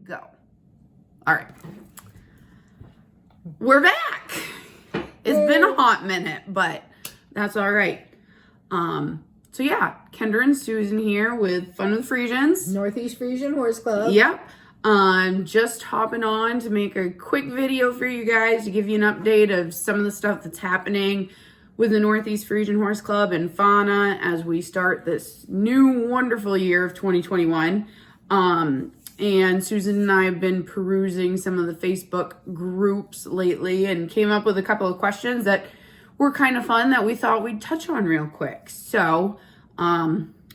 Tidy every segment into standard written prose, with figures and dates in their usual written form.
go. All right. We're back. It's been a hot minute, but that's all right. So yeah, Kendra and Susan here with Fun with Friesians. Northeast Frisian Horse Club. Yep. Just hopping on to make a quick video for you guys to give you an update of some of the stuff that's happening with the Northeast Frisian Horse Club and fauna as we start this new wonderful year of 2021. And Susan and I have been perusing some of the Facebook groups lately and came up with a couple of questions that were kind of fun that we thought we'd touch on real quick. So,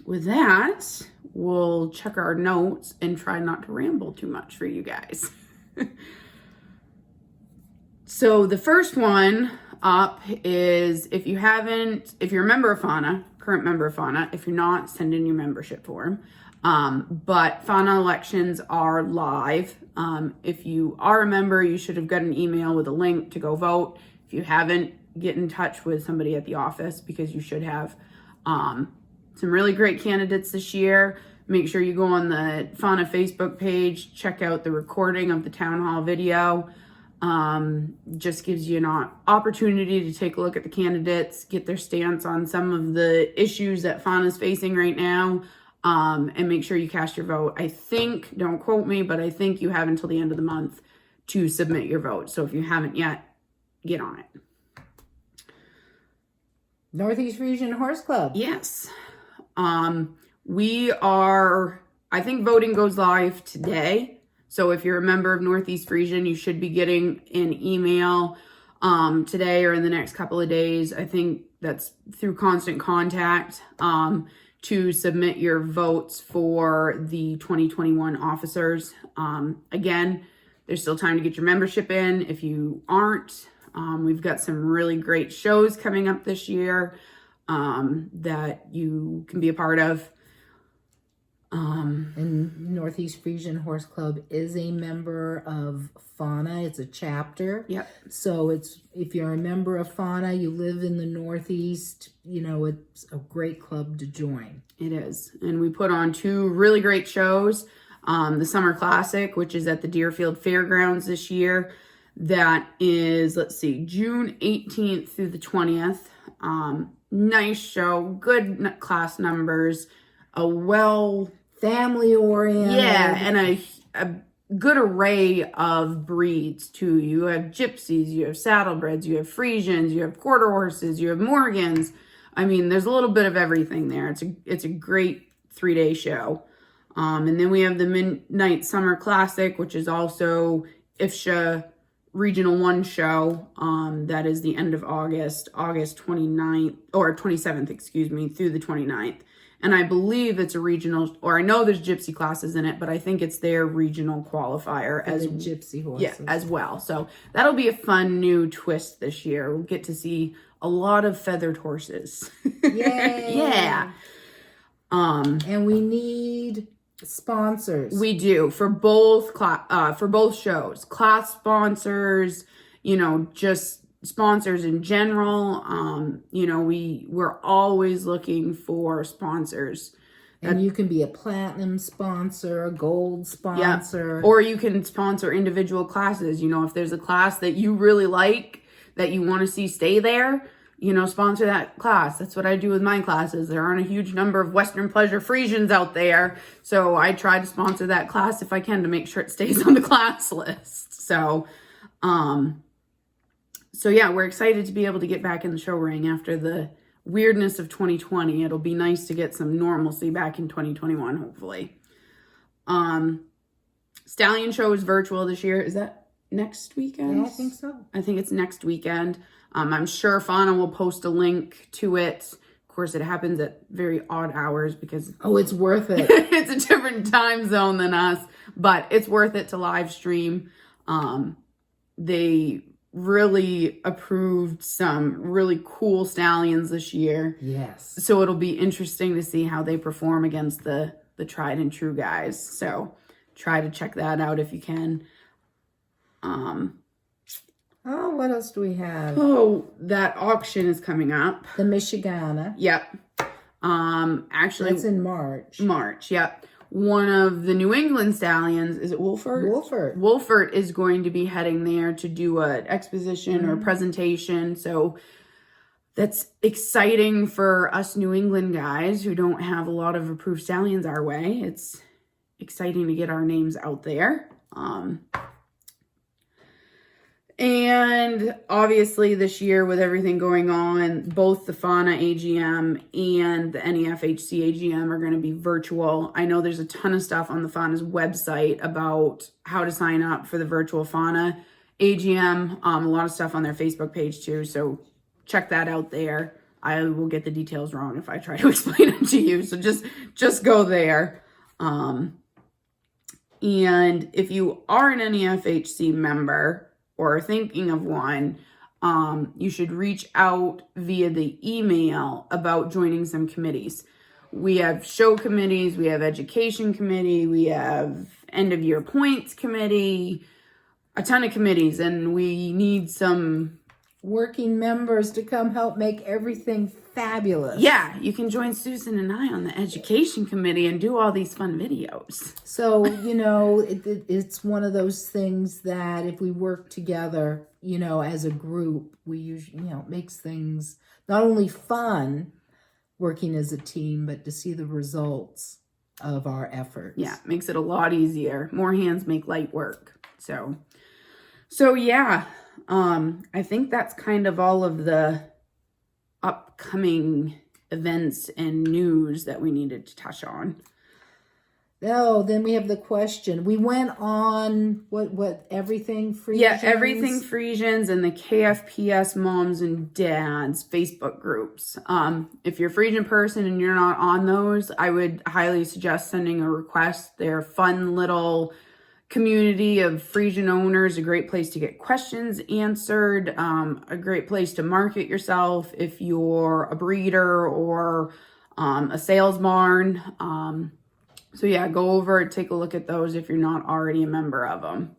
with that, we'll check our notes and try not to ramble too much for you guys. So the first one up is if you're a member of fauna, current member of fauna, if you're not, send in your membership form. But fauna elections are live. If you are a member, you should have got an email with a link to go vote. If you haven't, get in touch with somebody at the office because you should have some really great candidates this year. Make sure you go on the fauna Facebook page, check out the recording of the town hall video. Just gives you an opportunity to take a look at the candidates, get their stance on some of the issues that fauna is facing right now. And make sure you cast your vote. I think, don't quote me, but I think you have until the end of the month to submit your vote. So if you haven't yet, get on it. Northeast Frisian Horse Club. Yes. I think voting goes live today. So if you're a member of Northeast Frisian, you should be getting an email today or in the next couple of days. I think that's through Constant Contact. To submit your votes for the 2021 officers. Again, there's still time to get your membership in. If you aren't, we've got some really great shows coming up this year that you can be a part of. And Northeast Frisian Horse Club is a member of fauna. It's a chapter. Yep. So if you're a member of fauna, you live in the Northeast, it's a great club to join. It is. And we put on 2 really great shows. The Summer Classic, which is at the Deerfield Fairgrounds this year. That is, June 18th through the 20th. Nice show, good class numbers, family oriented. Yeah, and a good array of breeds too. You have gypsies, you have saddlebreds, you have Friesians, you have quarter horses, you have Morgans. I mean, there's a little bit of everything there. It's a great 3-day show. And then we have the Midnight Summer Classic, which is also IFSHA Regional 1 show. That is the end of August 29th, or 27th, through the 29th. And I believe it's a regional, or I know there's gypsy classes in it, but I think it's their regional qualifier as gypsy horses. Yeah, as well. So that'll be a fun new twist this year. We'll get to see a lot of feathered horses. Yay! Yeah. And we need sponsors. We do for both shows. Class sponsors, just sponsors in general. We're always looking for sponsors. And you can be a platinum sponsor, a gold sponsor. Yeah. Or you can sponsor individual classes. If there's a class that you really like, that you want to see stay there, sponsor that class. That's what I do with my classes. There aren't a huge number of Western Pleasure Friesians out there. So I try to sponsor that class if I can to make sure it stays on the class list. So yeah, we're excited to be able to get back in the show ring after the weirdness of 2020. It'll be nice to get some normalcy back in 2021, hopefully. Stallion show is virtual this year. Is that next weekend? Yeah, I think so. I think it's next weekend. I'm sure fauna will post a link to it. Of course, it happens at very odd hours because... Oh, it's worth it. It's a different time zone than us, but it's worth it to live stream. They really approved some really cool stallions this year. Yes. So it'll be interesting to see how they perform against the tried and true guys. So try to check that out if you can. What else do we have? Oh, that auction is coming up. The Michigana. Yep. Actually, it's in March. Yep. one of the New England stallions, is it Wolfert? Wolfert. Wolfert is going to be heading there to do an exposition or presentation. So that's exciting for us New England guys who don't have a lot of approved stallions our way. It's exciting to get our names out there. And obviously this year with everything going on, both the Fauna AGM and the NEFHC AGM are going to be virtual. I know there's a ton of stuff on the Fauna's website about how to sign up for the virtual Fauna AGM. A lot of stuff on their Facebook page too. So check that out there. I will get the details wrong if I try to explain it to you. So just go there. And if you are an NEFHC member or thinking of one, you should reach out via the email about joining some committees. We have show committees, we have education committee, we have end of year points committee, a ton of committees, and we need some working members to come help make everything fabulous. Yeah, you can join Susan and I on the education committee and do all these fun videos. So, it's one of those things that if we work together, as a group, we usually, it makes things not only fun working as a team, but to see the results of our efforts. Yeah, makes it a lot easier. More hands make light work. So yeah. I think that's kind of all of the upcoming events and news that we needed to touch on. Oh, then we have the question. We went on what everything Friesians? Yeah, everything Friesians and the KFPS moms and dads Facebook groups. If you're a Friesian person and you're not on those, I would highly suggest sending a request. They're fun little community of Friesian owners, a great place to get questions answered, a great place to market yourself if you're a breeder or a sales barn. So yeah, go over, take a look at those if you're not already a member of them.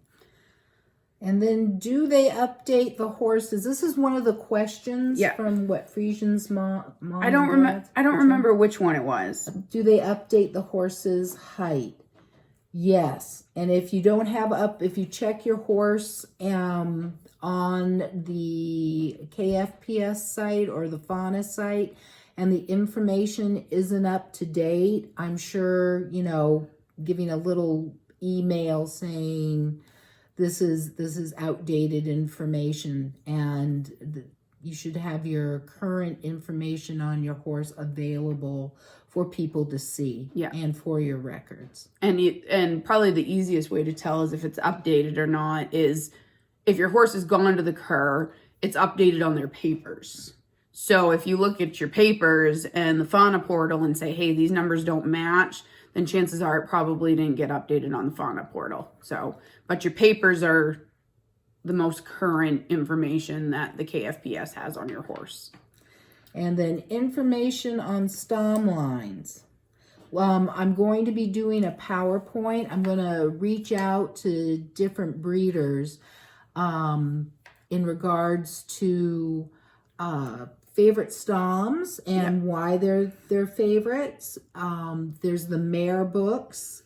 And then do they update the horses? This is one of the questions from Friesians mom I don't remember which one it was. Do they update the horse's height? Yes. And if you don't have if you check your horse on the KFPS site or the Fauna site and the information isn't up to date, I'm sure, giving a little email saying this is outdated information and you should have your current information on your horse available for people to see and for your records. And probably the easiest way to tell is if it's updated or not is if your horse has gone to the cur, it's updated on their papers. So if you look at your papers and the Fauna portal and say, hey, these numbers don't match, then chances are it probably didn't get updated on the Fauna portal. But your papers are the most current information that the KFPS has on your horse. And then information on stom lines. I'm going to be doing a PowerPoint. I'm going to reach out to different breeders in regards to favorite stoms and why they're favorites. There's the mare books.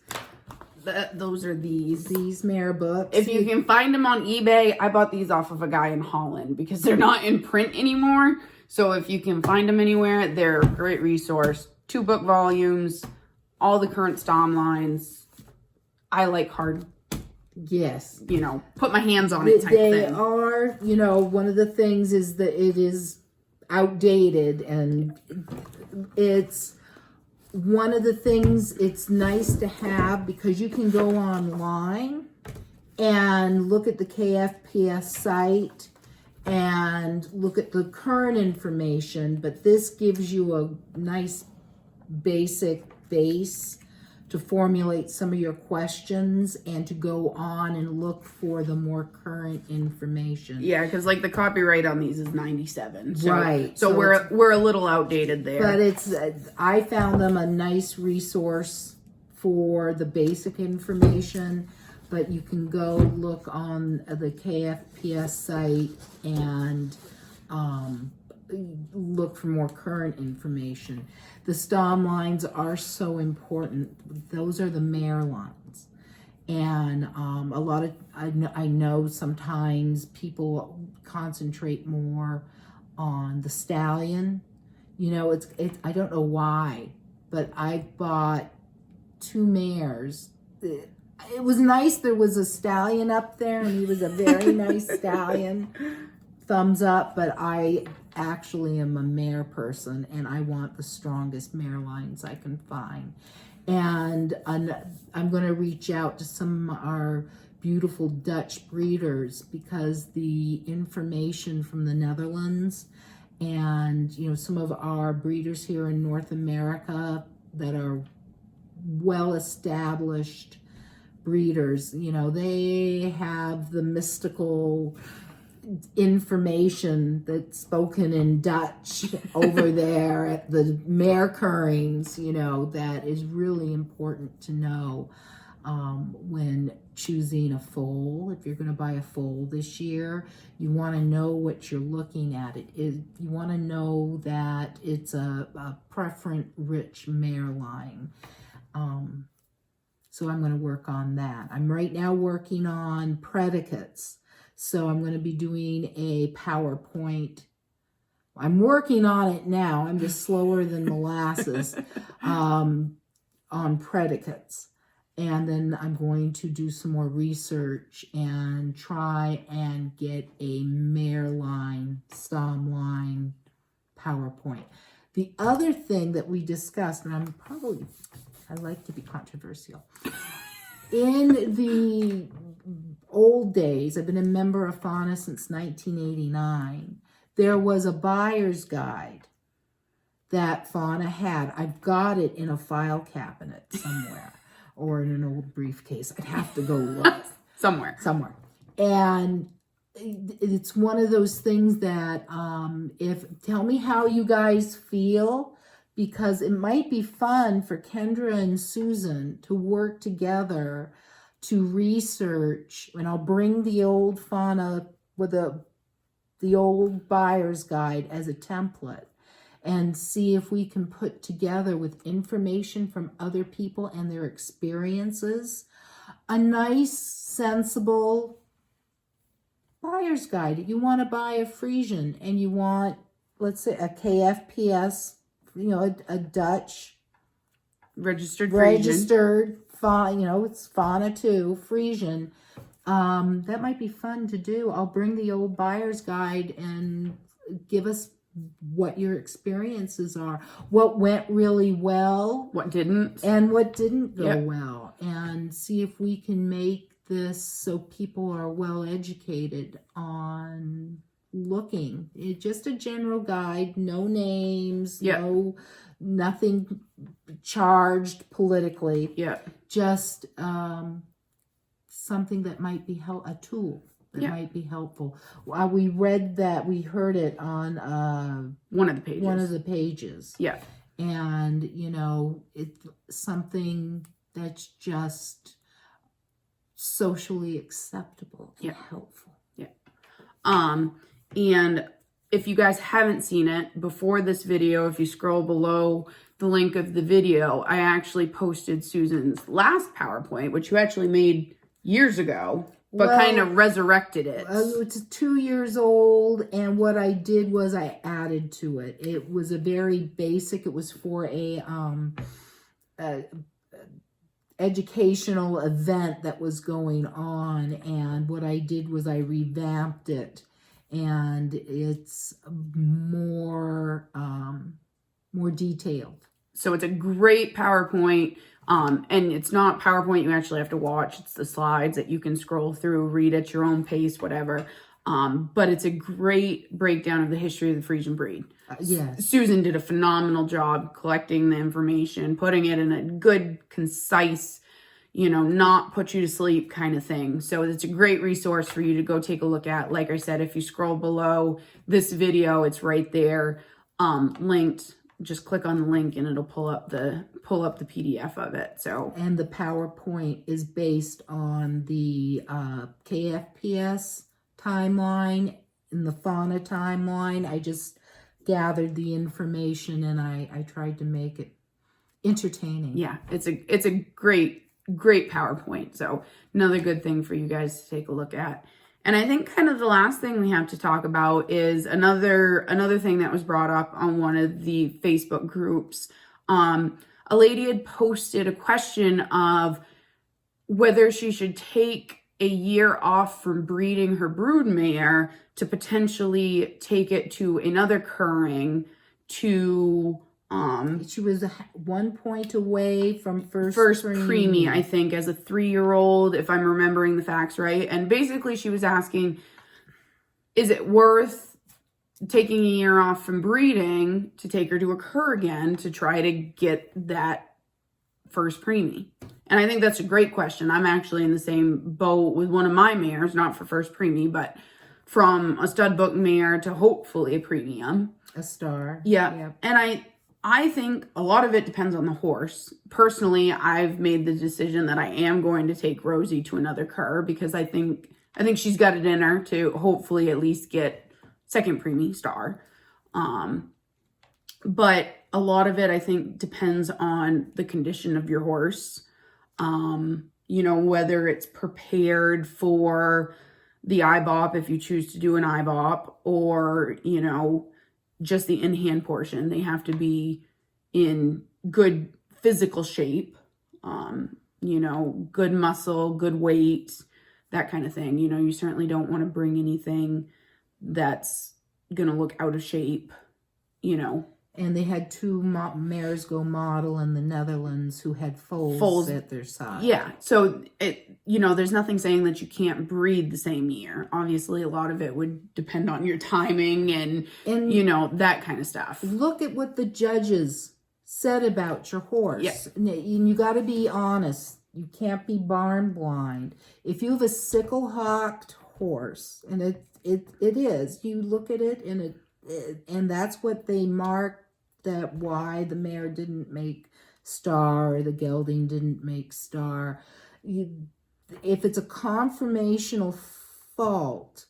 Those are these mare books. If you can find them on eBay, I bought these off of a guy in Holland because they're not in print anymore. So if you can find them anywhere, they're a great resource. 2 book volumes, all the current stom lines. I like hard. Yes. Put my hands on it type thing. They are, one of the things is that it is outdated and it's one of the things it's nice to have because you can go online and look at the KFPS site and look at the current information, but this gives you a nice basic base to formulate some of your questions and to go on and look for the more current information. Yeah, because like the copyright on these is 97. Right. So we're a little outdated there. But I found them a nice resource for the basic information, but you can go look on the KFPS site and look for more current information. The stom lines are so important. Those are the mare lines. And a lot of, I know sometimes people concentrate more on the stallion. You know, it's I don't know why, but I bought 2 mares. It was nice. There was a stallion up there, and he was a very nice stallion. Thumbs up, but I actually am a mare person, and I want the strongest mare lines I can find. And I'm going to reach out to some of our beautiful Dutch breeders, because the information from the Netherlands and, you know, some of our breeders here in North America that are well-established breeders, you know, they have the mystical information that's spoken in Dutch over there at the mare currings, you know, that is really important to know when choosing a foal. If you're going to buy a foal this year, you want to know what you're looking at. You want to know that it's a preferent rich mare line. So I'm going to work on that. I'm right now working on predicates. So I'm going to be doing a PowerPoint. I'm working on it now. I'm just slower than molasses on predicates. And then I'm going to do some more research and try and get a mare line, stom line PowerPoint. The other thing that we discussed, and I like to be controversial. In the old days, I've been a member of fauna since 1989. There was a buyer's guide that fauna had. I've got it in a file cabinet somewhere or in an old briefcase. I'd have to go look. Somewhere. And it's one of those things that tell me how you guys feel, because it might be fun for Kendra and Susan to work together to research, and I'll bring the old fauna with the old buyer's guide as a template, and see if we can put together, with information from other people and their experiences, a nice, sensible buyer's guide. If you want to buy a Friesian and you want, let's say, a KFPS, you know, a Dutch registered fauna, you know, it's fauna too, Friesian. That might be fun to do. I'll bring the old buyer's guide and give us what your experiences are, what went really well, what didn't, and what didn't go well, and see if we can make this so people are well educated on looking. It's just a general guide, no names, nothing charged politically. Just something that might be a tool that might be helpful. We read that, we heard it on one of the pages. And you know, it's something that's just socially acceptable and helpful. And if you guys haven't seen it before this video, if you scroll below the link of the video, I actually posted Susan's last PowerPoint, which you actually made years ago, but kind of resurrected it. It's 2 years old, and what I did was I added to it. It was a very basic, it was for a educational event that was going on, and what I did was I revamped it, and it's more detailed. So it's a great PowerPoint, and it's not PowerPoint you actually have to watch. It's the slides that you can scroll through, read at your own pace, whatever. But it's a great breakdown of the history of the Friesian breed. Yes. Susan did a phenomenal job collecting the information, putting it in a good, concise, you know, not put you to sleep kind of thing. So it's a great resource for you to go take a look at. Like I said, if you scroll below this video, it's right there, linked. Just click on the link and it'll pull up the PDF of it. So, and the PowerPoint is based on the KFPS timeline and the fauna timeline. I just gathered the information and I tried to make it entertaining. Yeah, it's a great PowerPoint. So another good thing for you guys to take a look at. And I think kind of the last thing we have to talk about is another thing that was brought up on one of the Facebook groups. A lady had posted a question of whether she should take a year off from breeding her brood mare to potentially take it to another curring to she was 1 point away from first preemie, I think, as a 3-year-old, if I'm remembering the facts right. And basically she was asking, is it worth taking a year off from breeding to take her to a cur again to try to get that first preemie? And I think that's a great question. I'm actually in the same boat with one of my mares, not for first preemie, but from a stud book mare to hopefully a premium. A star. Yeah. Yep. And I think a lot of it depends on the horse. Personally, I've made the decision that I am going to take Rosie to another cur because I think she's got it in her to hopefully at least get second preemie star. But a lot of it, I think, depends on the condition of your horse. Whether it's prepared for the IBOP, if you choose to do an IBOP, or, just the in-hand portion. They have to be in good physical shape, good muscle, good weight, that kind of thing. You certainly don't want to bring anything that's going to look out of shape, And they had 2 mares go model in the Netherlands who had foals at their side. Yeah. So, there's nothing saying that you can't breed the same year. Obviously, a lot of it would depend on your timing and that kind of stuff. Look at what the judges said about your horse. Yeah. And you got to be honest. You can't be barn blind. If you have a sickle-hocked horse, and it is, you look at it and that's what they mark, that why the mare didn't make star or the gelding didn't make star. If it's a conformational fault,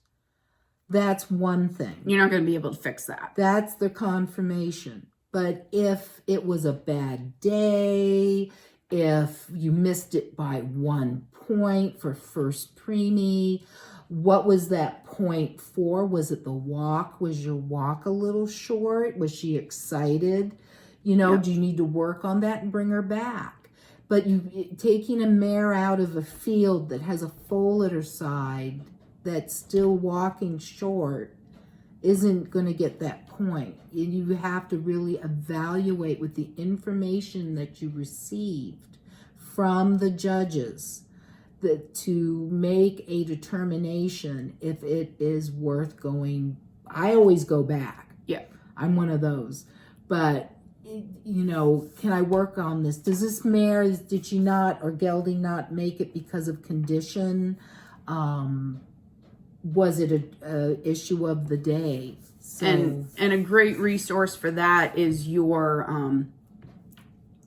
that's one thing. You're not going to be able to fix that. That's the confirmation. But if it was a bad day, if you missed it by 1 point for first preemie, what was that point for? Was it the walk? Was your walk a little short? Was she excited? Do you need to work on that and bring her back? But taking a mare out of a field that has a foal at her side that's still walking short isn't going to get that point. You have to really evaluate with the information that you received from the judges to make a determination if it is worth going. I always go back. Yeah. I'm one of those. But, can I work on this? Does this mare, did she not, or gelding not make it because of condition? Was it a issue of the day? So, and a great resource for that is your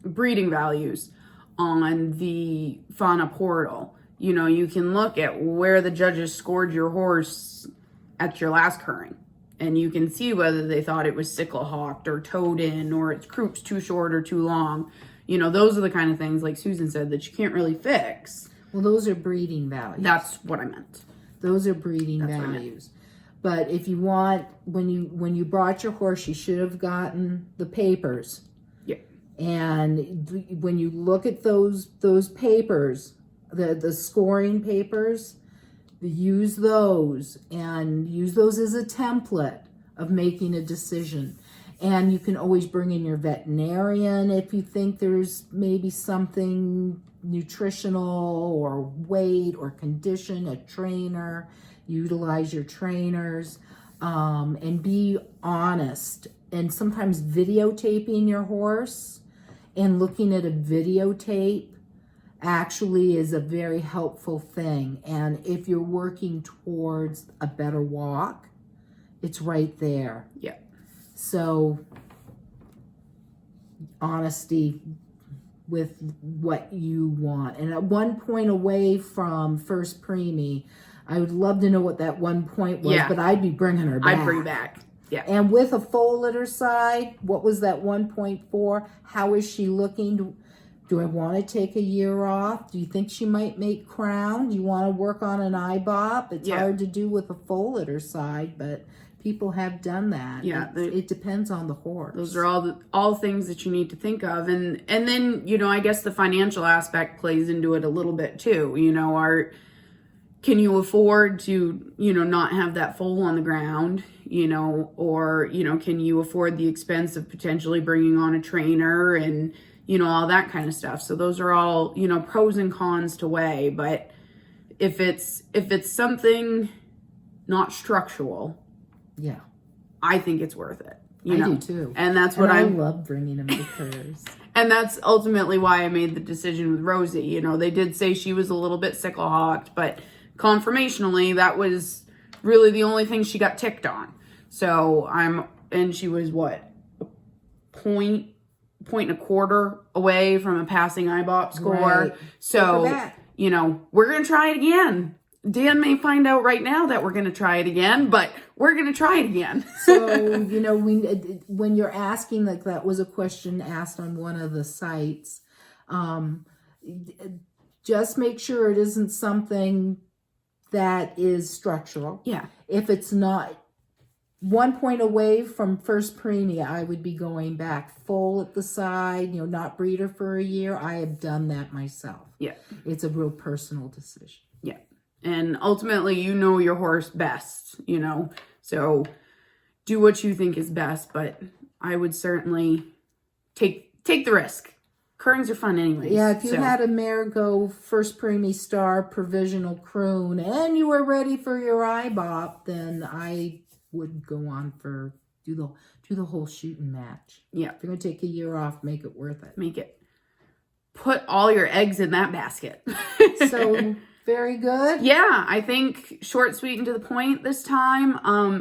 breeding values on the Fauna portal. You can look at where the judges scored your horse at your last curring, and you can see whether they thought it was sickle hawked or toed in, or its croup's too short or too long. Those are the kind of things, like Susan said, that you can't really fix. Well, those are breeding values. That's what I meant. Those are breeding values. But if you want, when you brought your horse, you should have gotten the papers. Yeah. And when you look at those papers, the scoring papers, use those as a template of making a decision. And you can always bring in your veterinarian if you think there's maybe something nutritional or weight or condition, a trainer. Utilize your trainers, and be honest. And sometimes videotaping your horse and looking at a videotape actually is a very helpful thing. And if you're working towards a better walk, it's right there. Yeah. So honesty with what you want. And at 1 point away from first preemie, I would love to know what that 1 point was, but I'd be bringing her back. I'd bring back. Yeah. And with a foal at her side, what was that 1.4? How is she looking? Do I want to take a year off? Do you think she might make crown? Do you want to work on an eye bob? It's hard to do with a foal at her side, but people have done that. Yeah, it depends on the horse. Those are all things that you need to think of, and then I guess the financial aspect plays into it a little bit too. Can you afford to not have that foal on the ground? Or can you afford the expense of potentially bringing on a trainer and all that kind of stuff? So those are all pros and cons to weigh. But if it's something not structural, yeah, I think it's worth it. I do too. And that's what I love bringing them to curves. And that's ultimately why I made the decision with Rosie. They did say she was a little bit sickle hawked, but conformationally, that was really the only thing she got ticked on. So and she was what, a point and a quarter away from a passing IBOP score. Right. So, we're going to try it again. Dan may find out right now that we're going to try it again, but we're going to try it again. So, when you're asking, like that was a question asked on one of the sites, just make sure it isn't something that is structural. Yeah. If it's not 1 point away from first preemie, I would be going back full at the side, not breeder for a year. I have done that myself. Yeah. It's a real personal decision. Yeah. And ultimately, your horse best, so do what you think is best, but I would certainly take the risk. Croons are fun anyways. Yeah, if you had a mare go first preemie star, provisional croon, and you were ready for your IBOP, then I would go on for do the whole shooting match. Yeah. If you're going to take a year off, make it worth it. Make it. Put all your eggs in that basket. So, very good. Yeah, I think short, sweet, and to the point this time.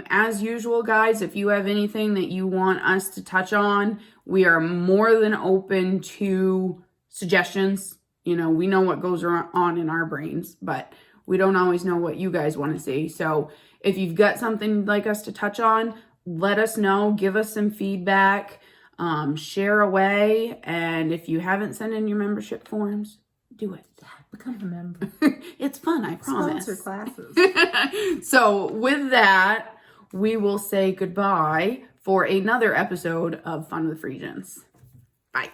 As usual, guys, if you have anything that you want us to touch on, we are more than open to suggestions. We know what goes on in our brains, but we don't always know what you guys want to see. So if you've got something you'd like us to touch on, let us know. Give us some feedback. Share away. And if you haven't sent in your membership forms, do it. Become a member. It's fun, I promise. Sponsor classes. So with that, we will say goodbye for another episode of Fun with Friesians. Bye.